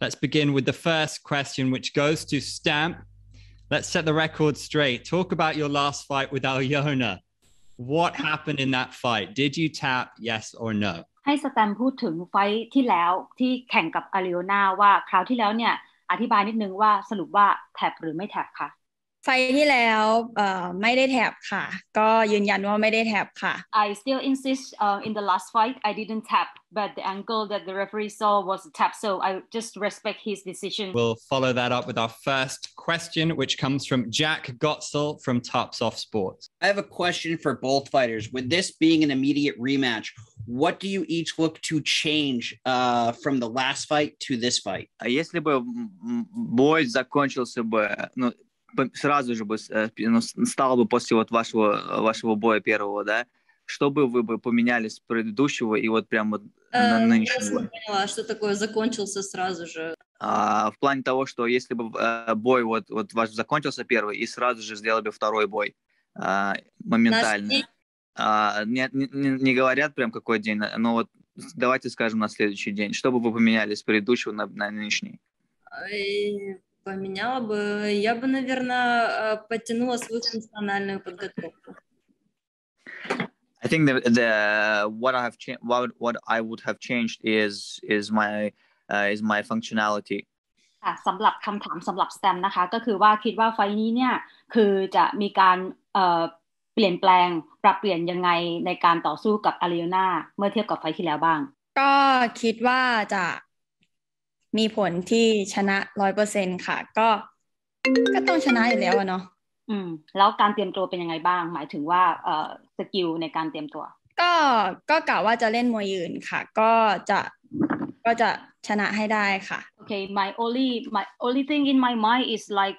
Let's begin with the first question, which goes to Stamp. Let's set the record straight. Talk about your last fight with Alyona. What happened in that fight? Did you tap, yes or no? ให้สแตมพูดถึงไฟท์ที่แล้วที่แข่งกับอาริโอนาว่าคราวที่แล้วเนี่ยอธิบายนิดนึงว่าสรุปว่าแท็บหรือไม่แท็บค่ะไฟที่แล้วไม่ได้แท็บค่ะก็ยืนยันว่าไม่ได้แท็บค่ะ I still insist in the last fight I didn't tap but the angle that the referee saw was a tap so I just respect his decision. We'll follow that up with our first question which comes from Jack Gotzel from Tops Off Sports. I have a question for both fighters. With this being an immediate rematch, what do you each look to change from the last fight to this fight? Если бы бой закончился бы, сразу же бы стало бы после вот вашего боя первого, да? Что бы вы бы поменяли с предыдущего и вот прямо на нынешнего? Я не поняла, что такое закончился сразу же. В плане того, что если бы бой вот ваш закончился первый и сразу же сделали бы второй бой моментально. Не говорят прям какой день, но вот давайте скажем на следующий день. Что бы вы поменяли с предыдущего на нынешний? Поменяла бы, я бы, наверное, подтянула свою функциональную подготовку. I think what I would have changed is my functionality. ค่ะสำหรับคำถามสำหรับสแตมนะคะก็คือว่าคิดว่าไฟนี้เนี่ยคือจะมีการเปลี่ยนแปลงปรับเปลี่ยนยังไงในการต่อสู้กับอาริโอนาเมื่อเทียบกับไฟที่แล้วบ้างก็คิดว่าจะมีผลที่ชนะ 100% ค่ะก็ต้องชนะอยู่แล้วเนาะแล้วการเตรียมตัวเป็นยังไงบ้างหมายถึงว่าสกิลในการเตรียมตัวก็กะว่าจะเล่นมวยอื่นค่ะก็จะชนะให้ได้ค่ะ Okay my only thing in my mind is like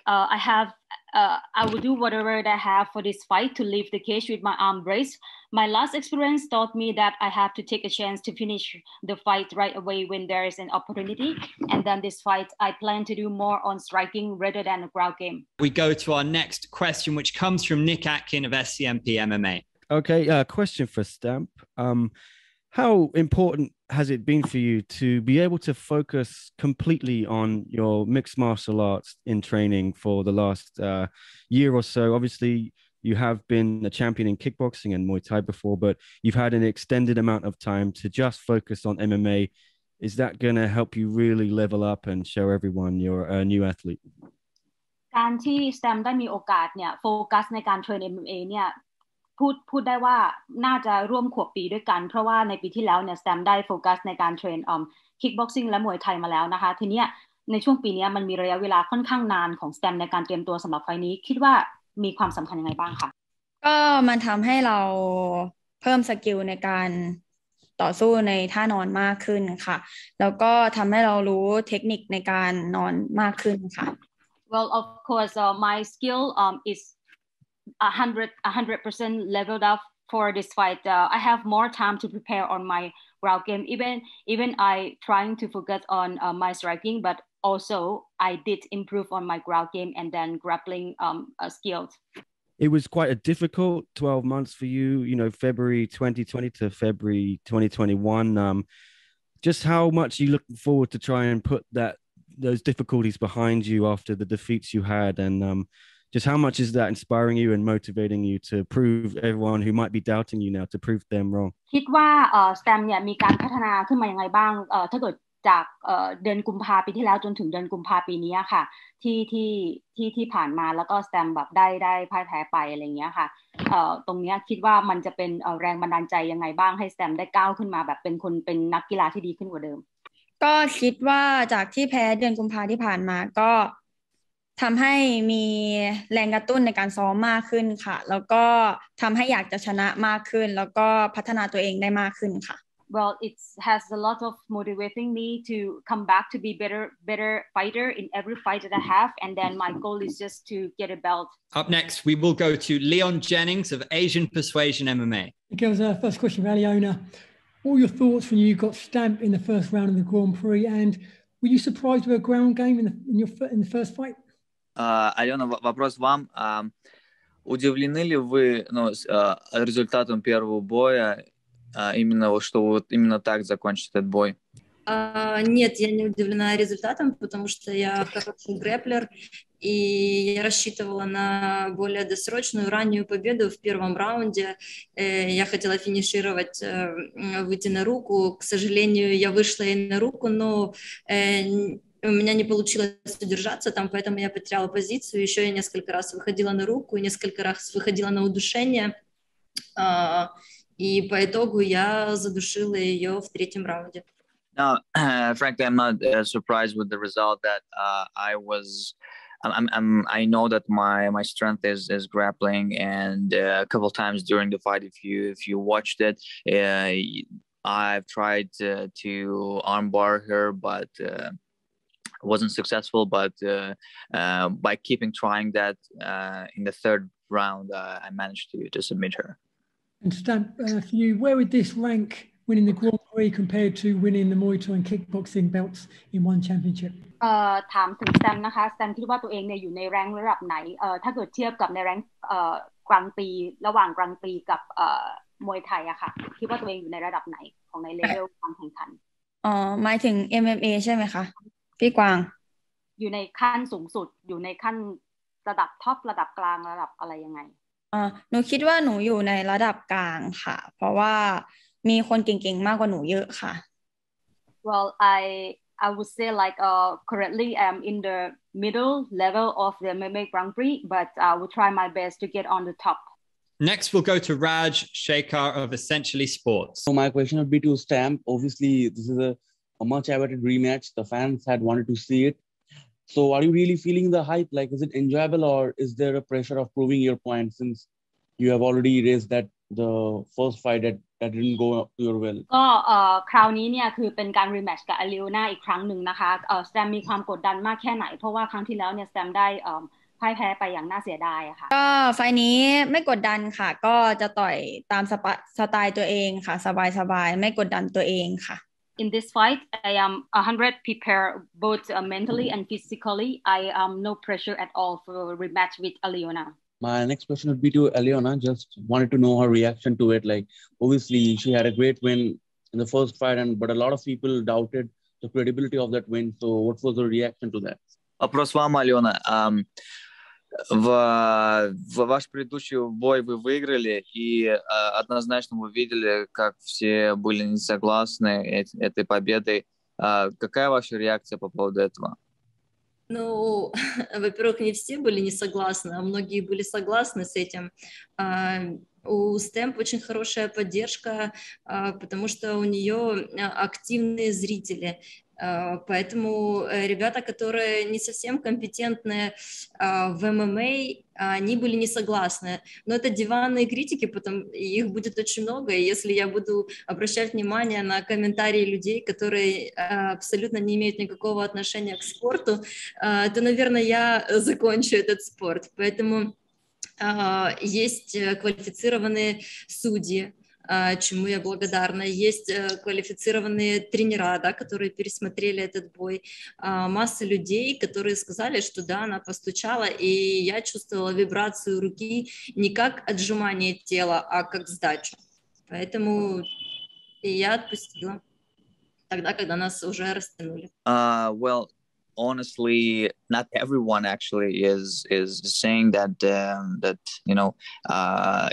I will do whatever that I have for this fight to leave the cage with my arm braced. My last experience taught me that I have to take a chance to finish the fight right away when there is an opportunity. And then this fight, I plan to do more on striking rather than a ground game. We go to our next question, which comes from Nick Atkin of SCMP MMA. Okay, question for Stamp. How important has it been for you to be able to focus completely on your mixed martial arts in training for the last year or so? Obviously, you have been a champion in kickboxing and Muay Thai before, but you've had an extended amount of time to just focus on MMA. Is that going to help you really level up and show everyone you're a new athlete? การที่สแตมได้มีโอกาสเนี่ยโฟกัสในการเทรน MMA เนี่ยพูดได้ว่าน่าจะร่วมขวบปีด้วยกันเพราะว่าในปีที่แล้วเนี่ยสแตมได้โฟกัสในการเทรนคิกบ็อกซิ่งและมวยไทยมาแล้วนะคะทีเนี้ยในช่วงปีนี้มันมีระยะเวลาค่อนข้างนานของสแตมในการเตรียมตัวสำหรับไฟล์นี้คิดว่ามีความสำคัญยังไงบ้างคะก็มันทำให้เราเพิ่มสกิลในการต่อสู้ในท่านอนมากขึ้นค่ะแล้วก็ทำให้เรารู้เทคนิคในการนอนมากขึ้นค่ะ Well of course my skill is 100% leveled up for this fight. I have more time to prepare on my ground game. Even I trying to focus on my striking, but also I did improve on my ground game and then grappling skills. It was quite a difficult 12 months for you, February 2020 to February 2021. Just how much are you looking forward to try and put those difficulties behind you after the defeats you had and just how much is that inspiring you and motivating you to prove everyone who might be doubting you now to prove them wrong คิดว่าสแตมเนี่ยมีการพัฒนาขึ้นมายังไงบ้างถ้าเกิดจากเดือนกุมภาพันธ์ปีที่แล้วจนถึงเดือนกุมภาพันธ์ปีนี้ค่ะที่ผ่านมาแล้วก็สแตมแบบได้พ่ายแพ้ไปอะไรเงี้ยค่ะตรงนี้คิดว่ามันจะเป็นแรงบันดาลใจยังไงบ้างให้สแตมได้ก้าวขึ้นมาแบบเป็นนักกีฬาที่ดีขึ้นกว่าเดิมก็คิดว่าจากที่แพ้เดือนกุมภาพันธ์ที่ผ่านมาก็ทำให้มีแรงกระตุ้นในการซ้อมมากขึ้นค่ะแล้วก็ทำให้อยากจะชนะมากขึ้นแล้วก็พัฒนาตัวเองได้มากขึ้นค่ะ Well it has a lot of motivating me to come back to be better fighter in every fight that I have and then my goal is just to get a belt. Up next we will go to Leon Jennings of Asian Persuasion MMA. Girls, first question for Alyona. What were your thoughts when you got stamped in the first round of the Grand Prix and were you surprised with a ground game in the first fight? Алена, вопрос вам. Удивлены ли вы результатом первого боя, именно что вот именно так закончить этот бой? Нет, я не удивлена результатом, потому что я хороший грэплер, и я рассчитывала на более досрочную раннюю победу в первом раунде. Я хотела финишировать, выйти на руку. К сожалению, я вышла и на руку, но у меня не получилось удержаться там, поэтому я потеряла позицию. Еще я несколько раз выходила на руку, несколько раз выходила на удушение. И по итогу я задушила ее в третьем раунде. Now, frankly, I'm not surprised with the result. That I know that my strength is grappling, and a couple times during the fight, if you watched it, I've tried to armbar her, but wasn't successful. But by keeping trying that, in the third round, I managed to submit her. And Stamp, for you, where would this rank winning the Grand Prix compared to winning the Muay Thai and kickboxing belts in one championship? ถามถึงแซมนะคะแซมคิดว่าตัวเองเนี่ยอยู่ในแรงระดับไหนถ้าเกิดเทียบกับในแรงกลางปีระหว่างกลางปีกับมวยไทยอะค่ะคิดว่าตัวเองอยู่ในระดับไหนของในเลเวลการแข่งขันหมายถึง MMA ใช่ไหมคะพี่กวางอยู่ในขั้นสูงสุดอยู่ในขั้นระดับท็อประดับกลางระดับอะไรยังไงหนูคิดว่าหนูอยู่ในระดับกลางค่ะเพราะว่ามีคนเก่งๆมากกว่าหนูเยอะค่ะ Well, I would say like currently I'm in the middle level of the MMA Grand Prix, but I will try my best to get on the top. Next, we'll go to Raj Shekhar of Essentially Sports. So my question would be to Stamp. Obviously, this is a much awaited rematch. The fans had wanted to see it. So are you really feeling the hype? Like, is it enjoyable, or is there a pressure of proving your point since you have already raised that the first fight that didn't go up to your well? ก็คราวนี้เนี่ยคือเป็นการ rematch กับ Alyona อีกครั้งหนึ่งนะคะสแตมมีความกดดันมากแค่ไหนเพราะว่าครั้งที่แล้วเนี่ยสแตมได้พ่ายแพ้ไปอย่างน่าเสียดายค่ะก็ไฟนี้ไม่กดดันค่ะก็จะต่อยตามสไตล์ตัวเองค่ะสบายๆไม่กดดันตัวเองค่ะIn this fight, I am 100 prepared both mentally and physically. I am no pressure at all for a rematch with Alyona. My next question would be to Alyona. Just wanted to know her reaction to it. Like, obviously, she had a great win in the first fight, but a lot of people doubted the credibility of that win. So, what was her reaction to that? Вопрос вам, Алена. Ваш предыдущий бой вы выиграли, и однозначно вы видели, как все были не согласны этой победой. Какая ваша реакция по поводу этого? Ну, во-первых, не все были не согласны, а многие были согласны с этим. У Stamp очень хорошая поддержка, потому что у нее активные зрители. Поэтому ребята, которые не совсем компетентны в ММА, они были не согласны. Но это диванные критики, их будет очень много. И если я буду обращать внимание на комментарии людей, которые абсолютно не имеют никакого отношения к спорту, то, наверное, я закончу этот спорт. Поэтому есть квалифицированные судьи, чему я благодарна. Есть квалифицированные тренера, да, которые пересмотрели этот бой. Масса людей, которые сказали, что да, она постучала, и я чувствовала вибрацию руки не как отжимание тела, а как сдачу. Поэтому я отпустила тогда, когда нас уже растянули. Well, honestly, not everyone actually is saying that you know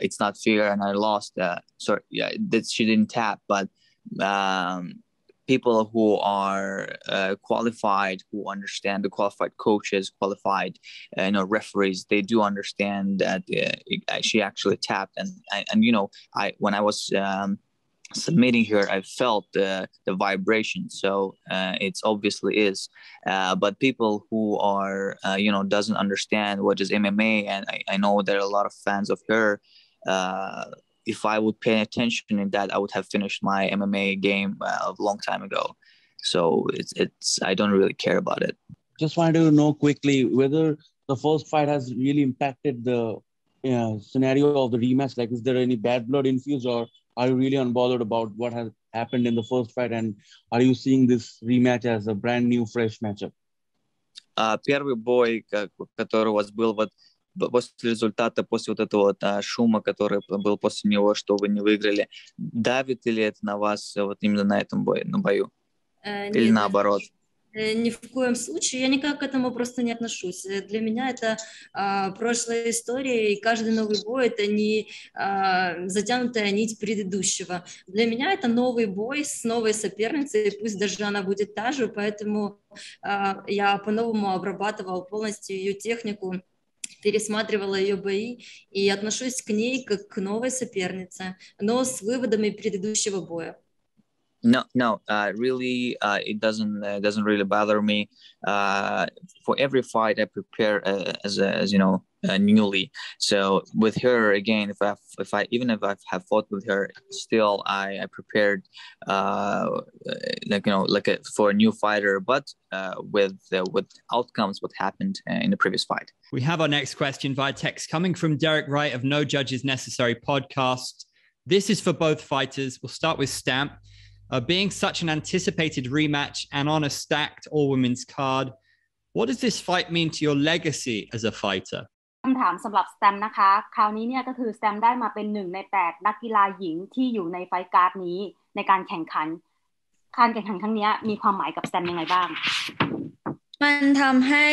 it's not fair and I lost. Sorry, yeah, that she didn't tap, but people who are qualified, who understand, the qualified coaches, qualified referees, they do understand that she actually tapped, and you know, when I was submitting here, I felt the vibration, so it obviously is, but people who are doesn't understand what is MMA, and I know there are a lot of fans of her. If I would pay attention in that, I would have finished my MMA game a long time ago. So it's I don't really care about it. Just wanted to know quickly whether the first fight has really impacted the scenario of the rematch. Like, is there any bad blood infused, or are you really unbothered about what has happened in the first fight? And are you seeing this rematch as a brand new, fresh matchup? Первый бой, который у вас был вот после результата, после вот этого вот шума, который был после него, что вы не выиграли, давит ли это на вас вот именно на этом бою, на бою? Или Нет, наоборот? ни в коем случае. Я никак к этому просто не отношусь. Для меня это прошлая история, и каждый новый бой — это не затянутая нить предыдущего. Для меня это новый бой с новой соперницей, пусть даже она будет та же, поэтому я по-новому обрабатывала полностью ее технику, пересматривала ее бои и отношусь к ней как к новой сопернице, но с выводами предыдущего боя. No, really, it doesn't really bother me. For every fight, I prepare as you know, newly. So with her again, if I even if I have fought with her, still I prepared for a new fighter, but with outcomes what happened in the previous fight. We have our next question via text coming from Derek Wright of No Judges Necessary podcast. This is for both fighters. We'll start with Stamp. Being such an anticipated rematch and on a stacked all-women's card, what does this fight mean to your legacy as a fighter? คำถามสำหรับสแตมนะคะคราวนี้เนี่ยก็คือสแตมได้มาเป็น1 ใน 8นักกีฬาหญิงที่อยู่ในไฟท์การ์ดนี้ในการแข่งขันครั้งนี้มีความหมายกับสแตมยังไงบ้างมันทำให้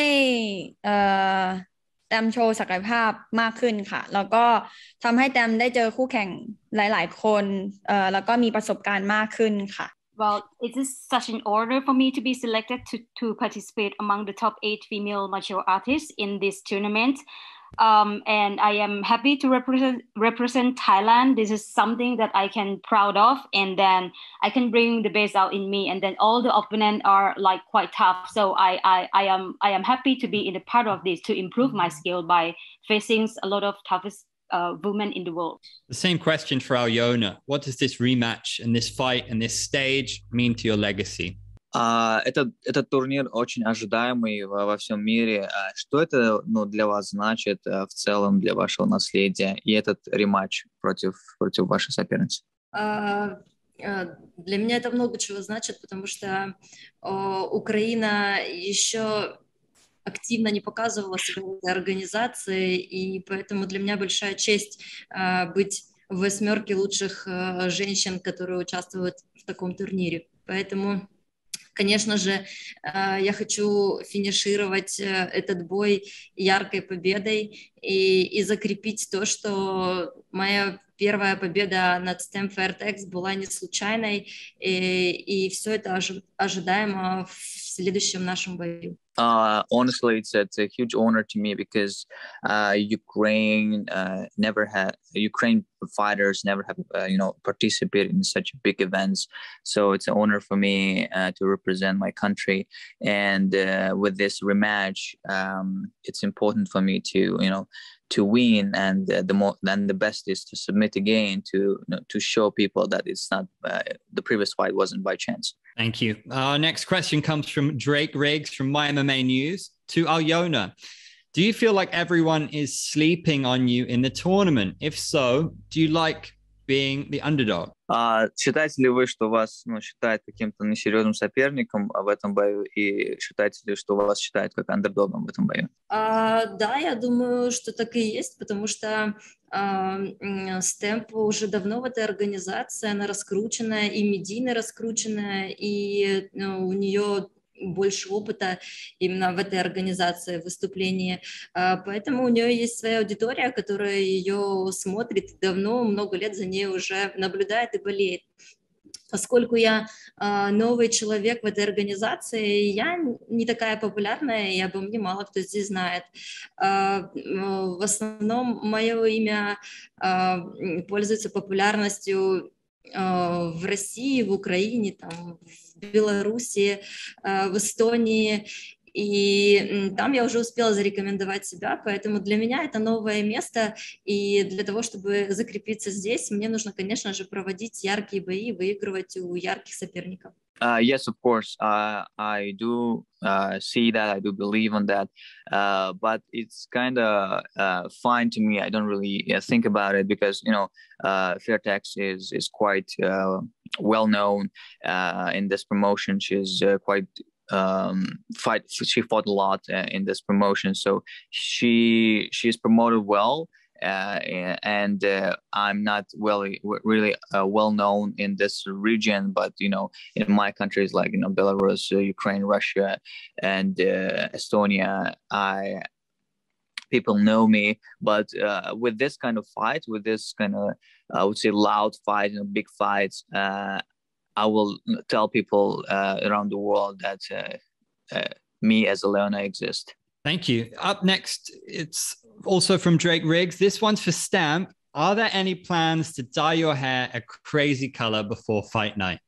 แตมโชว์ศักยภาพมากขึ้นค่ะแล้วก็ทำให้แตมได้เจอคู่แข่งหลายๆคนแล้วก็มีประสบการณ์มากขึ้นค่ะ Well, it is such an honor for me to be selected to participate among the top 8 female martial artists in this tournament. And I am happy to represent Thailand. This is something that I can proud of, and then I can bring the best out in me. And then all the opponents are like quite tough. So I am happy to be in a part of this to improve my skill by facing a lot of toughest women in the world. The same question for Alyona. What does this rematch and this fight and this stage mean to your legacy? Этот турнир очень ожидаемый во всем мире. Что это для вас значит в целом для вашего наследия и этот рематч против вашей соперницы? Для меня это много чего значит, потому что Украина еще активно не показывала себя в этой организации, и поэтому для меня большая честь быть в 8 лучших женщин, которые участвуют в таком турнире. Поэтому, конечно же, я хочу финишировать этот бой яркой победой и закрепить то, что моя первая победа над Stamp Fairtex была не случайной, и все это ожидаемо в следующем нашем бою. Honestly, it's a huge honor to me because Ukraine fighters never have participated in such big events. So it's an honor for me to represent my country. And with this rematch, it's important for me to win, and the best is to submit again to show people that it's not the previous fight wasn't by chance. Thank you. Our next question comes from Drake Riggs from My MMA News to Alyona. Do you feel like everyone is sleeping on you in the tournament? If so, do you like being the underdog? Считаете ли вы, что вас считают каким-то несерьезным соперником в этом бою, и считаете ли, что вас считают как андердогом в этом бою? Да, я думаю, что так и есть, потому что Stamp уже давно в этой организации, она раскрученная, и медийно раскрученная, и у нее больше опыта именно в этой организации выступления. Поэтому у нее есть своя аудитория, которая ее смотрит давно, много лет за ней уже наблюдает и болеет. Поскольку я новый человек в этой организации, я не такая популярная, и обо мне мало кто здесь знает. В основном мое имя пользуется популярностью в России, в Украине, там, в Беларуси, в Эстонии, и там я уже успела зарекомендовать себя, поэтому для меня это новое место, и для того, чтобы закрепиться здесь, мне нужно, конечно же, проводить яркие бои, выигрывать у ярких соперников. Yes, of course. I do see that. I do believe on that. But it's kind of fine to me. I don't really think about it because, Fairtex is quite well known in this promotion. She's quite she fought a lot in this promotion. So she is promoted well. and I'm not really well known in this region, but in my countries like Belarus, Ukraine, Russia, and Estonia, people know me. But with this kind of fight, with this kind of I would say loud fight, big fights, I will tell people around the world that me as Alyona exist. Thank you. Up next, it's also from Drake Riggs. This one's for Stamp. Are there any plans to dye your hair a crazy color before fight night?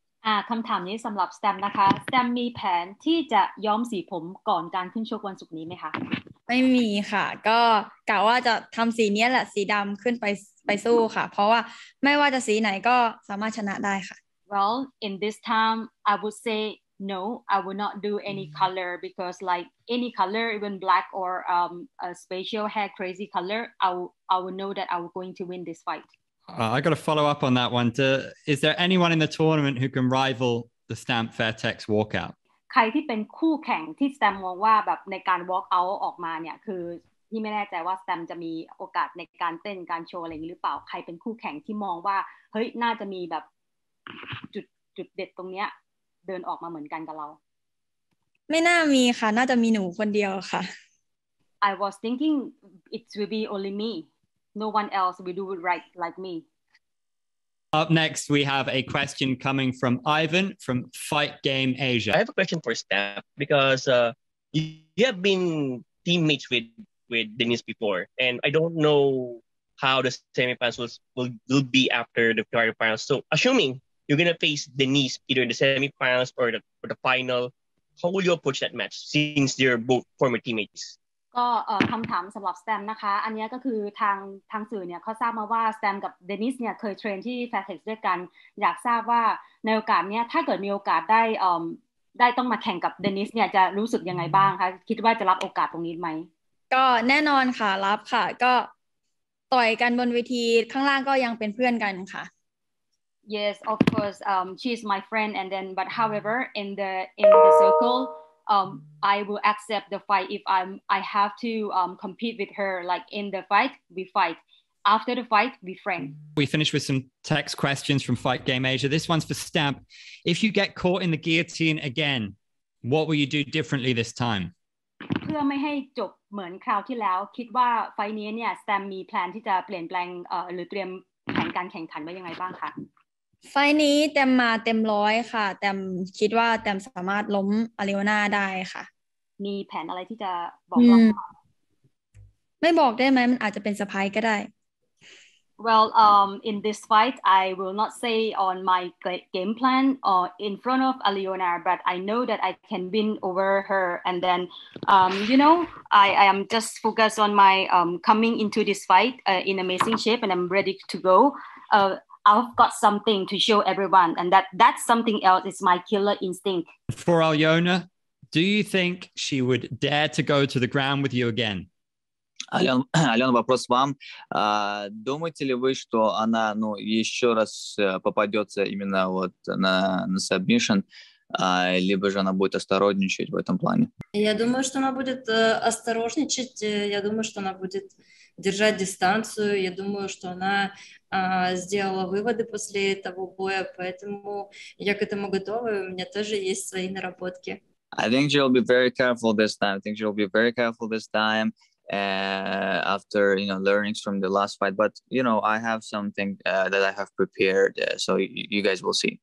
คำถามนี้สำหรับ Stamp นะคะ Stamp มีแผนที่จะย้อมสีผมก่อนการขึ้นชกวันศุกร์นี้ไหมคะไม่มีค่ะก็กะว่าจะทำสีนี้แหละสีดำขึ้นไปสู้ค่ะเพราะว่าไม่ว่าจะสีไหนก็สามารถชนะได้ค่ะ Well, in this time, I would say no, I will not do any color because like any color, even black or a special hair crazy color, I will know that I will going to win this fight. I got to follow up on that one. Is there anyone in the tournament who can rival the Stamp Fairtex walkout? ใครที่เป็นคู่แข่งที่ Stamp มองว่าแบบในการ walk out ออกมาเนี่ยคือที่ไม่แน่ใจว่า Stamp จะมีโอกาสในการเต้นการโชว์อะไรอย่างนี้หรือเปล่าใครเป็นคู่แข่งที่มองว่าเฮ้ยน่าจะมีแบบจุดเด็ดตรงเนี้ยเดินออกมาเหมือนกันกับเราไม่น่ามีค่ะน่าจะมีหนูคนเดียวค่ะ I was thinking it will be only me no one else will do it right like me Up next we have a question coming from Ivan from Fight Game Asia. I have a question for Stamp because you have been teammates with Denise before and I don't know how the semifinals will be after the quarterfinals so assuming you're going to face Denise either in the semifinals or the final. How will you approach that match since they're both former teammates? ก็คำถามสำหรับ Stamp นะคะอันนี้ก็คือทางสื่อเนี่ยเขาทราบมาว่า Stamp กับ Dennis เนี่ยเคยเทรนที่ Fairtex ด้วยกันอยากทราบว่าในโอกาสเนี้ยถ้าเกิดมีโอกาสได้ต้องมาแข่งกับ Dennis เนี่ยจะรู้สึกยังไงบ้างคะคิดว่าจะรับโอกาสตรงนี้ไหมก็แน่นอนค่ะรับค่ะก็ต่อยกันบนเวทีข้างล่างก็ยังเป็นเพื่อนกันค่ะYes, of course. She's my friend, and then, but however, in the circle, I will accept the fight if I have to compete with her. Like in the fight, we fight. After the fight, we friend. We finish with some text questions from Fight Game Asia. This one's for Stamp. If you get caught in the guillotine again, what will you do differently this time? เพื่อไม่ให้จบเหมือนคราวที่แล้วคิดว่าไฟนี้เนี่ย Stamp มีแพลนที่จะเปลี่ยนแปลงหรือเตรียมแผนการแข่งขันไว้ยังไงบ้างคะไฟนี้แต้มมาเต็มร้อยค่ะแต้มคิดว่าแต้มสามารถล้มอาริโอนาได้ค่ะมีแผนอะไรที่จะบอกเราไม่บอกได้ไหมมันอาจจะเป็นเซอร์ไพรส์ก็ได้ Well, in this fight, I will not say on my game plan or in front of Alyona, but I know that I can win over her. And then, I am just focused on my coming into this fight in amazing shape, and I'm ready to go. I've got something to show everyone, and that's something else. It's my killer instinct. For Alyona, do you think she would dare to go to the ground with you again? Алена, вопрос вам. Думаете ли вы, что она, еще раз попадется именно вот на submission, либо же она будет осторожничать в этом плане? Я думаю, что она будет осторожничать. Я думаю, что она будет держать дистанцию. Я думаю, что она сделала выводы после того боя, поэтому я к этому готова. У меня тоже есть свои наработки. I think she'll be very careful this time. After learnings from the last fight, but I have something that I have prepared, so you guys will see.